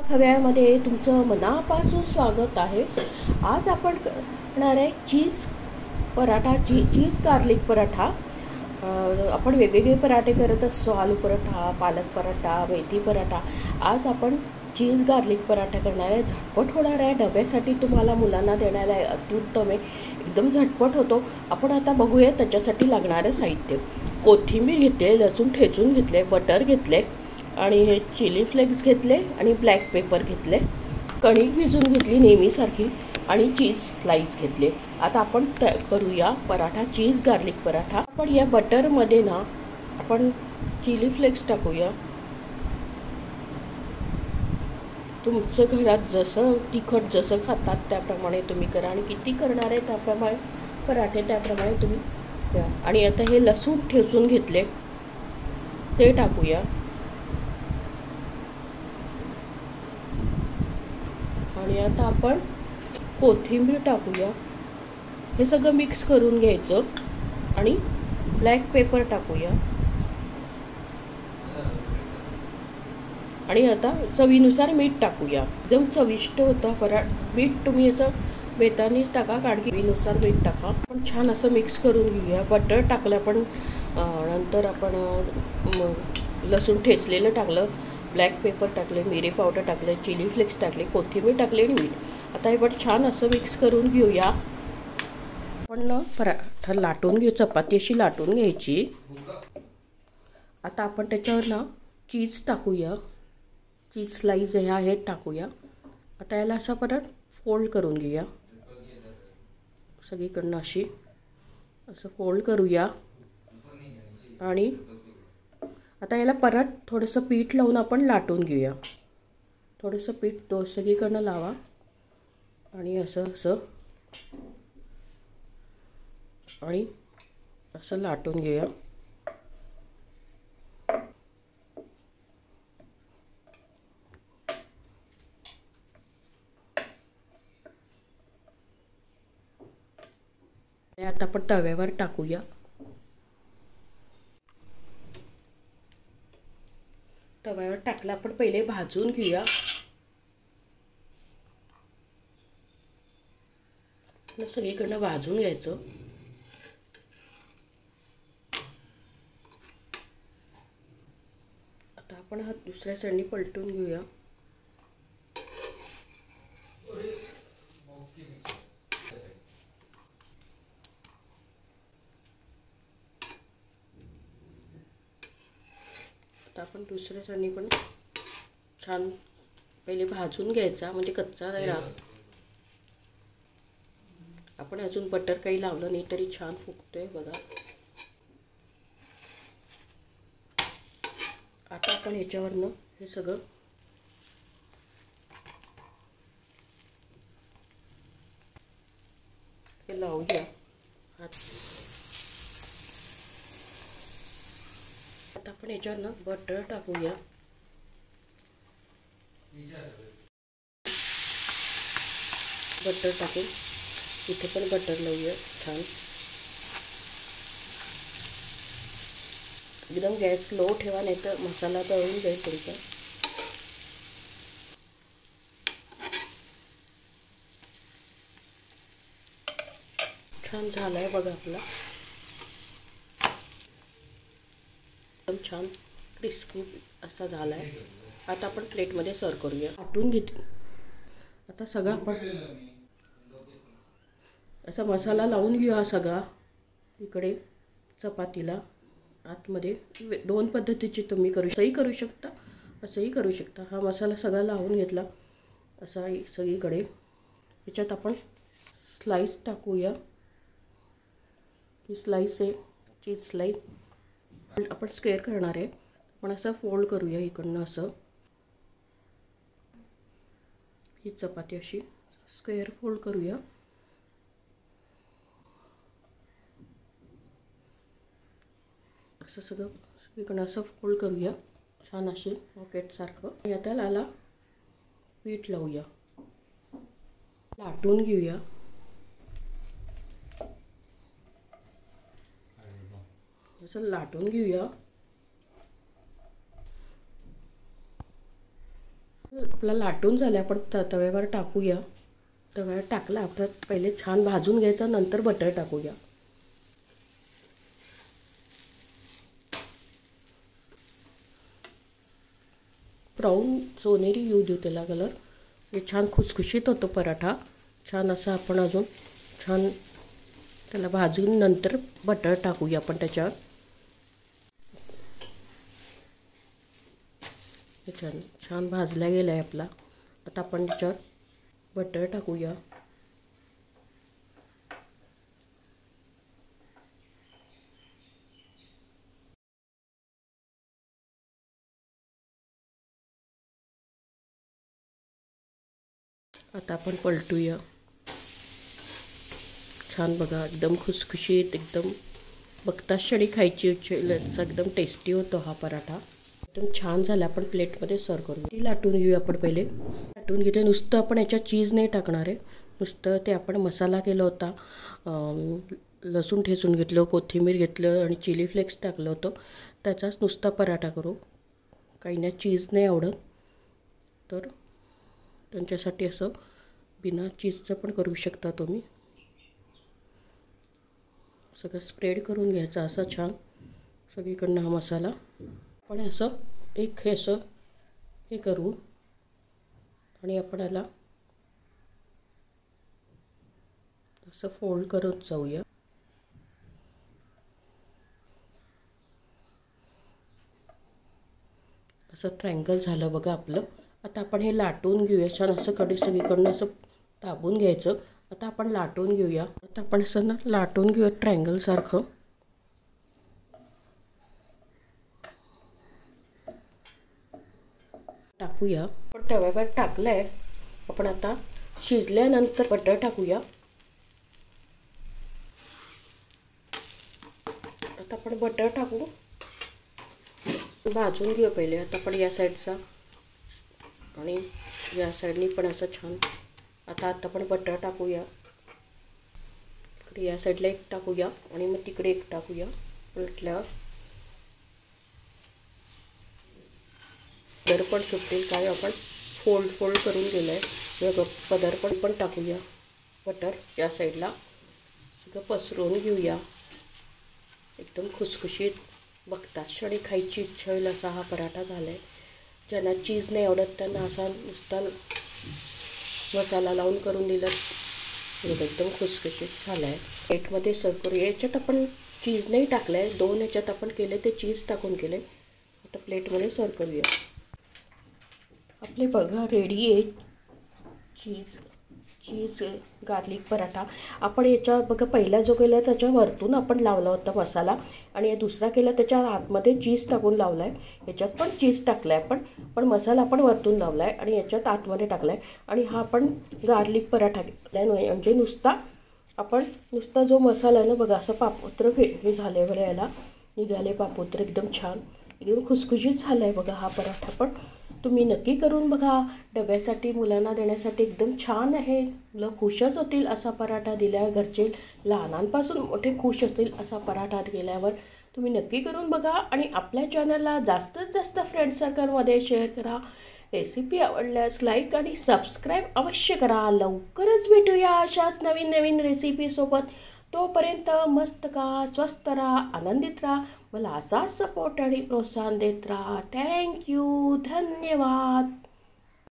खव्यामध्ये तुमचं मनापासून स्वागत आहे। आज आपण करणार आहे चीज पराठा, चीज गार्लिक पराठा। आपण वेगवेगळे पराठे करत असतो, आलू पराठा, पालक पराठा, मेथी पराठा। आज आपण चीज गार्लिक पराठा करणार आहे। झटपट होणार आहे, डब्यासाठी तुम्हाला मुलांना देण्याला अत्युत्तम आहे, एकदम झटपट होतो। आपण आता बघूया त्याच्यासाठी लागणारे साहित्य। कोथिंबीर घेतले, लसूण ठेचून घेतले, बटर घेतले आणि हे चिली फ्लेक्स घेतले आणि ब्लॅक पेपर घेतले, कणिक भिजून घेतली नेहमीसारखी आणि चीज स्लाइस घेतले। आता आपण करूया पराठा, चीज गार्लिक पराठा। आपण या बटरमध्ये ना आपण चिली फ्लेक्स टाकूया। तुमचं घरात जसं तिखट जसं खातात त्याप्रमाणे तुम्ही करा आणि किती करणार आहे त्याप्रमाणे पराठे त्याप्रमाणे तुम्ही द्या। आणि आता हे लसूण ठेचून घेतले ते टाकूया आणि आता आपण कोथिंबीर टाकूया। हे सगळं मिक्स करून घ्यायचं आणि ब्लॅक पेपर टाकूया आणि आता चवीनुसार मीठ टाकूया। एकदम चविष्ट होतं पराठा। मीठ तुम्ही असं बेतानीच टाका, चवीनुसार मीठ टाका। आपण छान असं मिक्स करून घेऊया। बटर टाकलं पण, नंतर आपण लसूण ठेचलेलं टाकलं, ब्लॅक पेपर टाकले, मिरी पावडर टाकले, चिली फ्लेक्स टाकले, कोथिंबीर टाकली आणि मीठ। आता हे पण छान असं मिक्स करून घेऊया। आपण पराठा लाटून घेऊ, चपाती अशी लाटून घ्यायची। आता आपण त्याच्यावर ना चीज टाकूया, चीज स्लाइस हे आहेत टाकूया। आता याला असं परत फोल्ड करून घेऊया, सगळीकडनं अशी असं फोल्ड करूया आणि आता याला परत थोडंसं पीठ लावून आपण लाटून घेऊया। थोडंसं पीठ सगळीकडनं लावा आणि असं असं आणि असं लाटून घेऊया। आता आपण तव्यावर टाकूया। तव्यावर टाकला आपण पहिले भाजून घेऊया। सगळीकडनं भाजून घ्यायचं। आता आपण हा दुसऱ्या साईडने पलटून घेऊया। आता आपण दुसऱ्या साईडने पण छान पहिले भाजून घ्यायचा, म्हणजे कच्चा नाही राहत। आपण अजून बटर काही लावलं नाही तरी छान फुगतोय बघा। आता आपण ह्याच्यावरनं हे सगळं हे लावूया। आता आपण ह्याच्यावरनं बटर टाकूया। बटर टाकून इथे पण बटर लावूया छान। एकदम गॅस लो ठेवा, नाही तर मसाला तळून जाईल तुमचा। छान झालाय बघा आपला, एकदम छान क्रिस्पी असा झालाय। आता आपण प्लेटमध्ये सर्व करूया। आटून घेतली आता सगळं आपण असा मसाला लावून घेऊया सगळा इकडे चपातीला। आतमध्ये दोन पद्धतीची तुम्ही असंही करू शकता, असंही करू शकता। हा मसाला सगळा लावून घेतला असा सगळीकडे। याच्यात आपण स्लाइस टाकूया। ही स्लाइस आहे चीज स्लाइस, आपण स्क्वेअर करणार आहे। आपण असं फोल्ड करूया इकडनं असं। ही चपाती अशी स्क्वेअर फोल्ड करूया। असं सगळीकडनं असं फोल्ड करूया छान असे पॉकेट सारखं। आता याला पीठ लावूया, लाटून घेऊया। असं लाटून घेऊया। आपला लाटून झालं, आपण तव्यावर टाकूया. तव्यावर टाकला आपण पहिले छान भाजून घ्यायचा, नंतर बटर टाकूया. ब्राऊन सोनेरी येऊ देऊ त्याला कलर. हे छान खुसखुशीत होतो पराठा. छान असा आपण अजून छान त्याला भाजून नंतर बटर टाकूया आपण त्याच्यावर. छान छान भाजला गेला आहे आपला. आता आपण त्याच्यावर बटर टाकूया. आता आपण पलटूया. छान बघा, एकदम खुसखुशीत, एकदम बघताच क्षणी खायची एकदम टेस्टी होतो हा पराठा. एकदम छान झाला. आपण प्लेटमध्ये सर्व करू. ती लाटून घेऊया आपण पहिले. लाटून घेते. नुसतं आपण याच्यात चीज नाही टाकणार आहे. नुसतं ते आपण मसाला केला होता, लसूण ठेचून घेतलं, कोथिंबीर घेतलं आणि चिली फ्लेक्स टाकलं होतं, त्याचाच नुसता पराठा करू. काहींना चीज नाही आवडत, तर त्यांच्यासाठी असं बिना चीजचं पण करू शकता तुम्ही. सगळं स्प्रेड करून घ्यायचं असं छान सगळीकडनं हा मसाला. आपण असं एक हे असं हे करू आणि आपण याला असं फोल्ड करत जाऊया. असं ट्रायंगल झालं बघा आपलं. आता आपण हे लाटून घेऊया. छान असं सगळीकडनं असं दाबून घ्यायचं. आता आपण लाटून घेऊया. आता आपण असं ना लाटून घेऊया ट्रायंगल सारखं. टाकूया. आपण तव्यावर टाकलंय. आपण आता शिजल्यानंतर बटर टाकूया. आता आपण बटर टाकू, भाजून घेऊ पहिले. आता आपण या साईडचा आणि या साईडनी पण असं छान. आता आपण बटर टाकूया. इकडे या साईडला एक टाकूया आणि मग तिकडे एक टाकूया. पलटल्यावर पदर पण सुटेल, काय आपण फोल्ड करून गेलं आहे. पदर पण टाकूया बटर या साईडला. सगळं पसरवून घेऊया. एकदम खुसखुशीत, बघताच क्षणी खायची इच्छा होईल असा हा पराठा झाला आहे. ज्यांना चीज नाही आवडत त्यांना असा नुसता मसाला लावून करून दिलं, एकदम खुसखुशीत झाला आहे. प्लेटमध्ये सर्व करूया. याच्यात आपण चीज नाही टाकलं आहे, 2 याच्यात आपण केले ते चीज टाकून केले. आता प्लेटमध्ये सर्व करूया. आपले बघा रेडी आहे चीज गार्लिक पराठा. आपण याच्या बघा पहिला जो केला त्याच्या वरतून आपण लावला होता मसाला, आणि दुसरा केला त्याच्या आतमध्ये चीज टाकून लावला आहे. याच्यात पण चीज टाकलं आहे आपण, पण मसाला आपण वरतून लावला आहे आणि याच्यात आतमध्ये टाकला आहे. आणि हा आपण गार्लिक पराठा केला आहे. म्हणजे नुसता जो मसाला आहे ना बघा, असं पापुत्र हे झाले बरं, याला निघाले पापुत्र. एकदम छान, एकदम खुसखुशीत झाला आहे बघा हा पराठा. पण तुम्ही नक्की करून बघा. डब्यासाठी मुलांना देण्यासाठी एकदम छान आहे. मुलं खुशच होतील असा पराठा दिल्यावर. घरचे लहानांपासून मोठे खुश होतील असा पराठा केल्यावर. तुम्ही नक्की करून बघा आणि आपल्या चॅनलला जास्तीत जास्त फ्रेंड सर्कलमध्ये शेअर करा. रेसिपी आवडल्यास लाईक आणि सबस्क्राईब अवश्य करा. लवकरच भेटूया अशाच नवीन रेसिपीसोबत. तोपर्यंत मस्त का, स्वस्त राहा, आनंदित राहा. मला असाच सपोर्ट आणि प्रोत्साहन देत राहा. थँक्यू, धन्यवाद.